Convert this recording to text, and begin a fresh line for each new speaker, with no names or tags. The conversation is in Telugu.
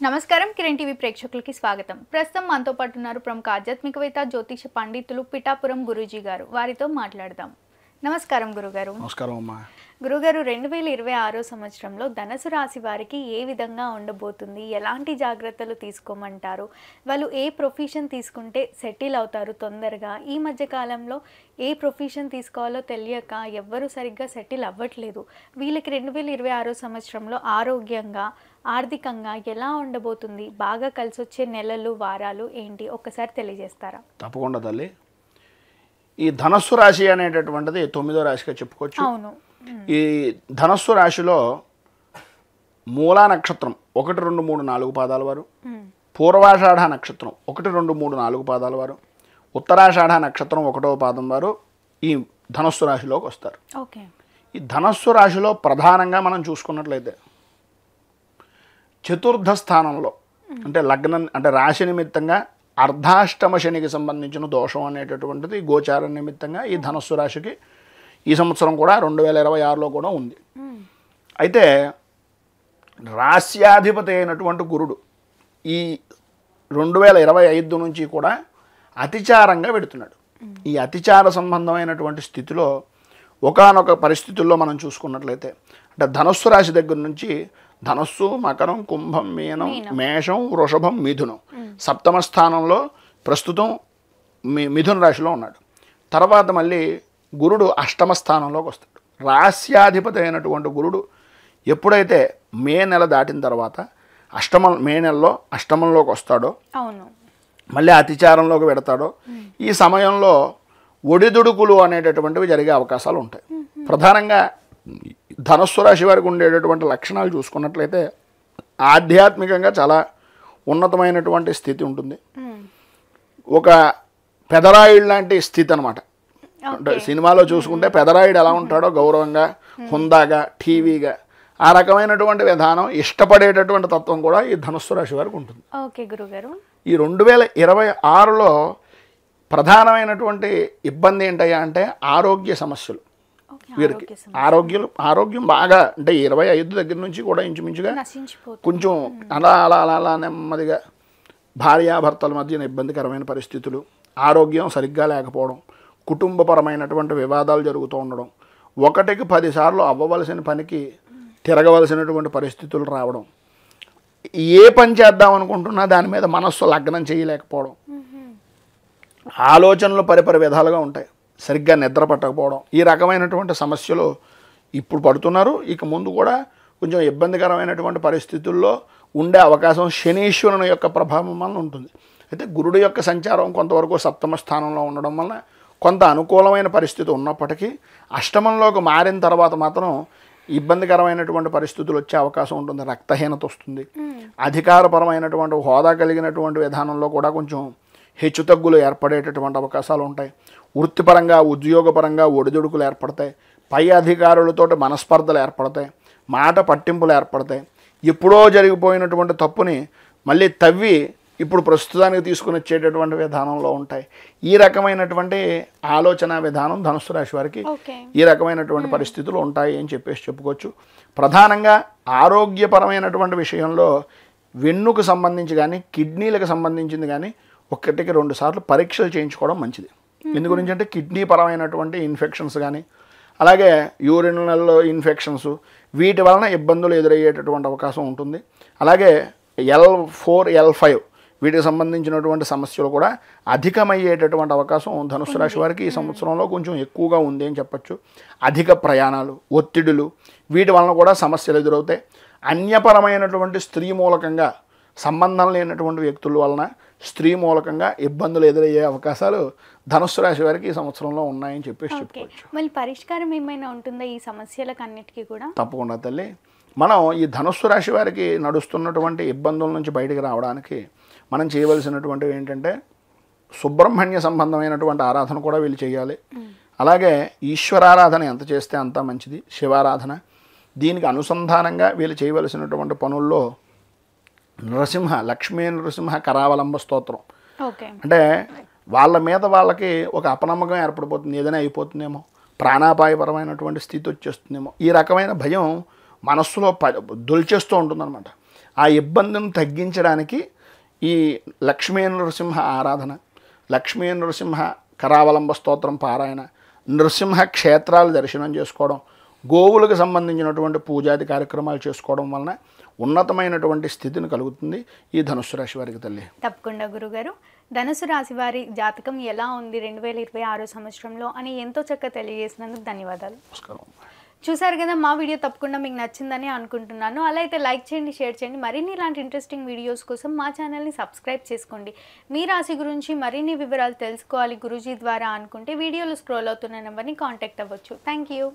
నమస్కారం కిరణ్ టీవీ ప్రేక్షకులకి స్వాగతం. ప్రస్తుతం మనతో పాటు ఉన్నారు ప్రముఖ ఆధ్యాత్మికవేత్త జ్యోతిష పండితులు పిఠాపురం గురూజీ గారు. వారితో మాట్లాడదాం. నమస్కారం గురుగారు.
నమస్కారం అమ్మా.
గురుగారు, 2026 సంవత్సరంలో ధనుసు రాశి వారికి ఏ విధంగా ఉండబోతుంది, ఎలాంటి జాగ్రత్తలు తీసుకోమంటారు, వాళ్ళు ఏ ప్రొఫెషన్ తీసుకుంటే సెటిల్ అవుతారు తొందరగా? ఈ మధ్య కాలంలో ఏ ప్రొఫెషన్ తీసుకోవాలో తెలియక ఎవ్వరూ సరిగ్గా సెటిల్ అవ్వట్లేదు. వీళ్ళకి 2026 సంవత్సరంలో ఆరోగ్యంగా ఆర్థికంగా ఎలా ఉండబోతుంది, బాగా కలిసి వచ్చే నెలలు వారాలు ఏంటి ఒక్కసారి తెలియజేస్తారా?
తప్పకుండా తల్లి. ఈ ధనస్సు రాశి అనేటటువంటిది 9వ రాశిగా చెప్పుకోవచ్చు.
అవును.
ఈ ధనస్సు రాశిలో మూలా నక్షత్రం 1, 2, 3, 4 పాదాల వారు, పూర్వాషాఢ నక్షత్రం 1, 2, 3, 4 పాదాల వారు, ఉత్తరాషాఢ నక్షత్రం 1వ పాదం వారు ఈ ధనస్సు రాశిలోకి వస్తారు.
ఓకే.
ఈ ధనస్సు రాశిలో ప్రధానంగా మనం చూసుకున్నట్లయితే చతుర్థ స్థానంలో అంటే లగ్నం అంటే రాశి నిమిత్తంగా అర్ధాష్టమ శనికి సంబంధించిన దోషం అనేటటువంటిది గోచార నిమిత్తంగా ఈ ధనస్సు రాశికి ఈ సంవత్సరం కూడా 2026లో కూడా ఉంది. అయితే రాశ్యాధిపతి అయినటువంటి గురుడు ఈ 2025 నుంచి కూడా అతిచారంగా పెడుతున్నాడు. ఈ అతిచార సంబంధమైనటువంటి స్థితిలో ఒకానొక పరిస్థితుల్లో మనం చూసుకున్నట్లయితే అంటే ధనస్సు రాశి దగ్గర నుంచి ధనస్సు, మకరం, కుంభం, మీనం, మేషం, వృషభం, మిథునం సప్తమ స్థానంలో ప్రస్తుతం మిథున రాశిలో ఉన్నాడు. తర్వాత మళ్ళీ గురుడు అష్టమ స్థానంలోకి వస్తాడు. రాశ్యాధిపతి అయినటువంటి గురుడు ఎప్పుడైతే మే నెల దాటిన తర్వాత మే నెలలో అష్టమంలోకి వస్తాడో, మళ్ళీ అతిచారంలోకి పెడతాడో, ఈ సమయంలో ఒడిదుడుకులు అనేటటువంటివి జరిగే అవకాశాలు ఉంటాయి. ప్రధానంగా ధనస్సు రాశి వారికి ఉండేటటువంటి లక్షణాలు చూసుకున్నట్లయితే ఆధ్యాత్మికంగా చాలా ఉన్నతమైనటువంటి స్థితి ఉంటుంది. ఒక పెదరాయుడు లాంటి స్థితి అనమాట. అంటే సినిమాలో చూసుకుంటే పెదరాయుడు ఎలా ఉంటాడో గౌరవంగా, హుందాగా, టీవీగా, ఆ రకమైనటువంటి విధానం ఇష్టపడేటటువంటి తత్వం కూడా ఈ ధనుస్సు రాశి వారికి ఉంటుంది.
ఓకే గురుగారు.
ఈ 2026లో ప్రధానమైనటువంటి ఇబ్బంది ఏంటయ్యా అంటే ఆరోగ్య సమస్యలు. వీరికి ఆరోగ్యం బాగా అంటే 25 దగ్గర నుంచి కూడా ఇంచుమించుగా కొంచెం అలా అలా అలా అలా నెమ్మదిగా భార్యాభర్తల మధ్యన ఇబ్బందికరమైన పరిస్థితులు, ఆరోగ్యం సరిగ్గా లేకపోవడం, కుటుంబపరమైనటువంటి వివాదాలు జరుగుతూ ఉండడం, 1కి 10 సార్లు అవ్వవలసిన పనికి తిరగవలసినటువంటి పరిస్థితులు రావడం, ఏ పని చేద్దాం అనుకుంటున్నా దాని మీద మనస్సు లగ్నం చేయలేకపోవడం, ఆలోచనలు పరిపరి విధాలుగా ఉంటాయి, సరిగ్గా నిద్ర పట్టకపోవడం, ఈ రకమైనటువంటి సమస్యలు ఇప్పుడు పడుతున్నారు. ఇక ముందు కూడా కొంచెం ఇబ్బందికరమైనటువంటి పరిస్థితుల్లో ఉండే అవకాశం శనీశ్వరుని యొక్క ప్రభావం వలన ఉంటుంది. అయితే గురుడు యొక్క సంచారం కొంతవరకు సప్తమ స్థానంలో ఉండడం వలన కొంత అనుకూలమైన పరిస్థితి ఉన్నప్పటికీ అష్టమంలోకి మారిన తర్వాత మాత్రం ఇబ్బందికరమైనటువంటి పరిస్థితులు వచ్చే అవకాశం ఉంటుంది. రక్తహీనత వస్తుంది. అధికారపరమైనటువంటి హోదా కలిగినటువంటి విధానంలో కూడా కొంచెం హెచ్చుతగ్గులు ఏర్పడేటటువంటి అవకాశాలు ఉంటాయి. వృత్తిపరంగా, ఉద్యోగపరంగా ఒడిదుడుకులు ఏర్పడతాయి. పై అధికారులతో మనస్పర్ధలు ఏర్పడతాయి. మాట పట్టింపులు ఏర్పడతాయి. ఎప్పుడో జరిగిపోయినటువంటి తప్పుని మళ్ళీ తవ్వి ఇప్పుడు ప్రస్తుతానికి తీసుకుని వచ్చేటటువంటి విధానంలో ఉంటాయి. ఈ రకమైనటువంటి ఆలోచన విధానం ధనుస్సు రాశి వారికి ఈ రకమైనటువంటి పరిస్థితులు ఉంటాయి అని చెప్పుకోవచ్చు. ప్రధానంగా ఆరోగ్యపరమైనటువంటి విషయంలో వెన్నుకు సంబంధించి కానీ కిడ్నీలకు సంబంధించింది కానీ 1కి 2 సార్లు పరీక్షలు చేయించుకోవడం మంచిది. ఎందు గురించి అంటే కిడ్నీ పరమైనటువంటి ఇన్ఫెక్షన్స్ కానీ అలాగే యూరినల్లో ఇన్ఫెక్షన్స్ వీటి వలన ఇబ్బందులు ఎదురయ్యేటటువంటి అవకాశం ఉంటుంది. అలాగే L4, L5 వీటికి సంబంధించినటువంటి సమస్యలు కూడా అధికమయ్యేటటువంటి అవకాశం ధనుస్సు రాశి వారికి ఈ సంవత్సరంలో కొంచెం ఎక్కువగా ఉంది అని చెప్పచ్చు. అధిక ప్రయాణాలు, ఒత్తిడులు వీటి వలన కూడా సమస్యలు ఎదురవుతాయి. అన్యపరమైనటువంటి స్త్రీ మూలకంగా సంబంధం లేనటువంటి వ్యక్తుల వలన స్త్రీ మూలకంగా ఇబ్బందులు ఎదురయ్యే అవకాశాలు ధనుస్సు రాశి వారికి ఈ సంవత్సరంలో ఉన్నాయని చెప్పుకోవచ్చు.
మళ్ళీ పరిష్కారం ఏమైనా ఉంటుందా ఈ సమస్యలకు అన్నిటికీ కూడా?
తప్పకుండా తల్లి. మనం ఈ ధనుస్సు రాశి వారికి నడుస్తున్నటువంటి ఇబ్బందుల నుంచి బయటికి రావడానికి మనం చేయవలసినటువంటివి ఏంటంటే సుబ్రహ్మణ్య సంబంధమైనటువంటి ఆరాధన కూడా వీళ్ళు చేయాలి. అలాగే ఈశ్వరారాధన ఎంత చేస్తే అంత మంచిది. శివారాధన దీనికి అనుసంధానంగా వీళ్ళు చేయవలసినటువంటి పనుల్లో లక్ష్మీ నృసింహ కరావలంబ స్తోత్రం. అంటే వాళ్ళ మీద వాళ్ళకి ఒక అపనమ్మకం ఏర్పడిపోతుంది. ఏదైనా అయిపోతుందేమో, ప్రాణాపాయపరమైనటువంటి స్థితి వచ్చేస్తుందేమో, ఈ రకమైన భయం మనస్సులో దొల్చేస్తూ ఉంటుందన్నమాట. ఆ ఇబ్బందిని తగ్గించడానికి ఈ లక్ష్మీ నృసింహ ఆరాధన, లక్ష్మీ నృసింహ కరావలంబ స్తోత్రం పారాయణ, నృసింహ క్షేత్రాలు దర్శనం చేసుకోవడం, గోవులకు సంబంధించినటువంటి పూజాది కార్యక్రమాలు చేసుకోవడం వలన ఉన్నతమైనటువంటి స్థితిని కలుగుతుంది ఈ ధనుస్సు రాశి వారికి తల్లి.
తప్పకుండా గురుగారు. ధనుసు రాశి వారి జాతకం ఎలా ఉంది 2026 సంవత్సరంలో అని ఎంతో చక్కగా తెలియజేసినందుకు ధన్యవాదాలు.
నమస్కారం.
చూసారు కదా, మా వీడియో తప్పకుండా మీకు నచ్చిందని అనుకుంటున్నాను. అలా అయితే లైక్ చేయండి, షేర్ చేయండి. మరిన్ని ఇలాంటి ఇంట్రెస్టింగ్ వీడియోస్ కోసం మా ఛానల్ని సబ్స్క్రైబ్ చేసుకోండి. మీ రాశి గురించి మరిన్ని వివరాలు తెలుసుకోవాలి గురూజీ ద్వారా అనుకుంటే వీడియోలో స్క్రోల్ అవుతున్న నెంబర్ని కాంటాక్ట్ అవ్వచ్చు. Thank you.